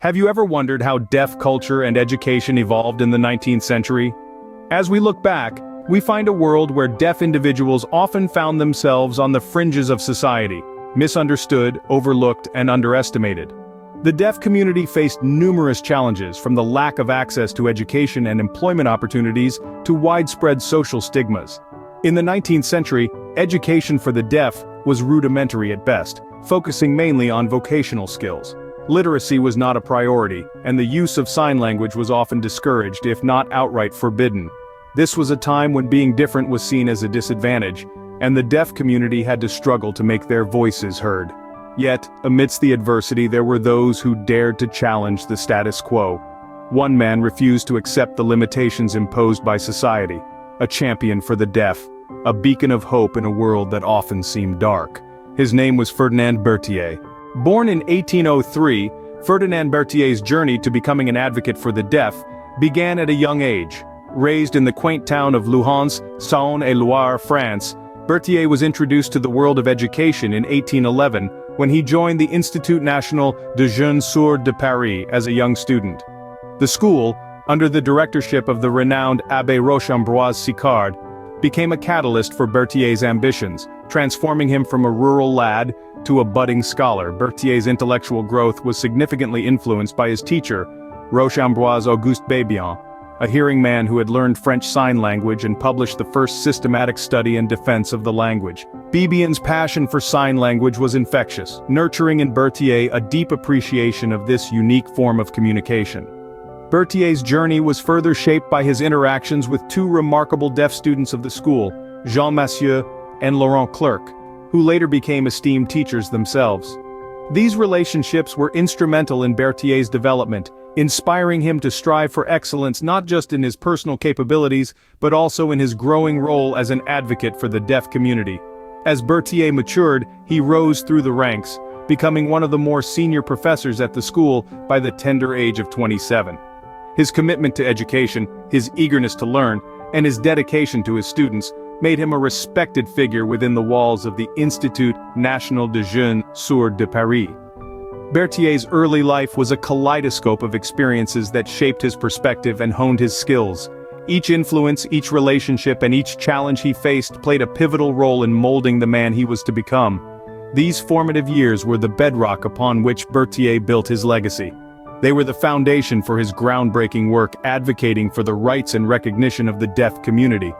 Have you ever wondered how deaf culture and education evolved in the 19th century? As we look back, we find a world where deaf individuals often found themselves on the fringes of society, misunderstood, overlooked, and underestimated. The deaf community faced numerous challenges, from the lack of access to education and employment opportunities to widespread social stigmas. In the 19th century, education for the deaf was rudimentary at best, focusing mainly on vocational skills. Literacy was not a priority, and the use of sign language was often discouraged, if not outright forbidden. This was a time when being different was seen as a disadvantage, and the deaf community had to struggle to make their voices heard. Yet, amidst the adversity, there were those who dared to challenge the status quo. One man refused to accept the limitations imposed by society, a champion for the deaf, a beacon of hope in a world that often seemed dark. His name was Ferdinand Berthier. Born in 1803, Ferdinand Berthier's journey to becoming an advocate for the deaf began at a young age. Raised in the quaint town of Luhans, Saône-et-Loire, France, Berthier was introduced to the world of education in 1811 when he joined the Institut National des Jeunes Sourds de Paris as a young student. The school, under the directorship of the renowned Abbé Roche-Ambroise Sicard, became a catalyst for Berthier's ambitions, transforming him from a rural lad to a budding scholar. Berthier's intellectual growth was significantly influenced by his teacher, Roche-Ambroise Auguste Bébian, a hearing man who had learned French Sign Language and published the first systematic study and defense of the language. Bébian's passion for sign language was infectious, nurturing in Berthier a deep appreciation of this unique form of communication. Berthier's journey was further shaped by his interactions with two remarkable deaf students of the school, Jean Massieu and Laurent Clerc, who later became esteemed teachers themselves. These relationships were instrumental in Berthier's development, inspiring him to strive for excellence not just in his personal capabilities, but also in his growing role as an advocate for the deaf community. As Berthier matured, he rose through the ranks, becoming one of the more senior professors at the school by the tender age of 27. His commitment to education, his eagerness to learn, and his dedication to his students made him a respected figure within the walls of the Institut National des Jeunes Sourds de Paris. Berthier's early life was a kaleidoscope of experiences that shaped his perspective and honed his skills. Each influence, each relationship, and each challenge he faced played a pivotal role in molding the man he was to become. These formative years were the bedrock upon which Berthier built his legacy. They were the foundation for his groundbreaking work advocating for the rights and recognition of the deaf community.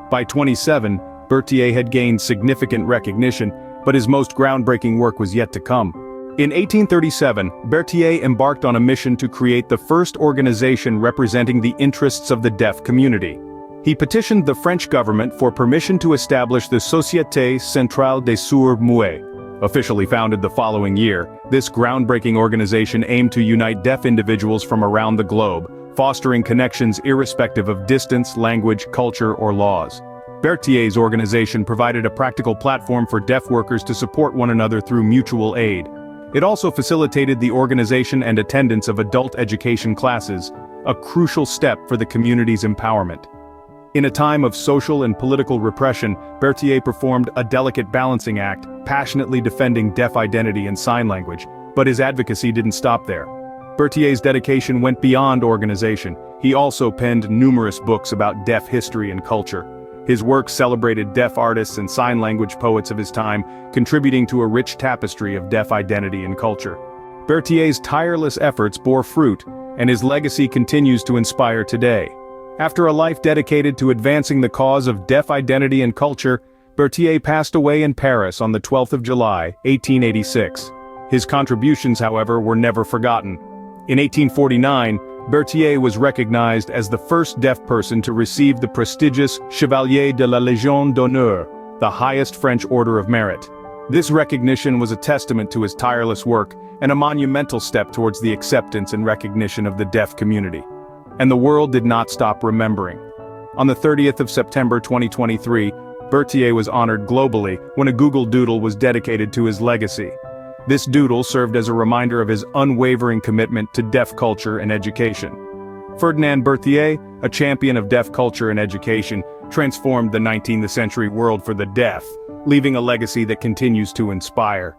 By 27, Berthier had gained significant recognition, but his most groundbreaking work was yet to come. In 1837, Berthier embarked on a mission to create the first organization representing the interests of the deaf community. He petitioned the French government for permission to establish the Société Centrale des Sourds Muets. Officially founded the following year, this groundbreaking organization aimed to unite deaf individuals from around the globe, fostering connections irrespective of distance, language, culture, or laws. Berthier's organization provided a practical platform for deaf workers to support one another through mutual aid. It also facilitated the organization and attendance of adult education classes, a crucial step for the community's empowerment. In a time of social and political repression, Berthier performed a delicate balancing act, passionately defending deaf identity and sign language, but his advocacy didn't stop there. Berthier's dedication went beyond organization. He also penned numerous books about deaf history and culture. His work celebrated deaf artists and sign language poets of his time, contributing to a rich tapestry of deaf identity and culture. Berthier's tireless efforts bore fruit, and his legacy continues to inspire today. After a life dedicated to advancing the cause of deaf identity and culture, Berthier passed away in Paris on the 12th of July, 1886. His contributions, however, were never forgotten. In 1849, Berthier was recognized as the first deaf person to receive the prestigious Chevalier de la Légion d'honneur, the highest French order of merit. This recognition was a testament to his tireless work and a monumental step towards the acceptance and recognition of the deaf community. And the world did not stop remembering. On the 30th of September 2023, Berthier was honored globally when a Google Doodle was dedicated to his legacy. This doodle served as a reminder of his unwavering commitment to deaf culture and education. Ferdinand Berthier, a champion of deaf culture and education, transformed the 19th century world for the deaf, leaving a legacy that continues to inspire.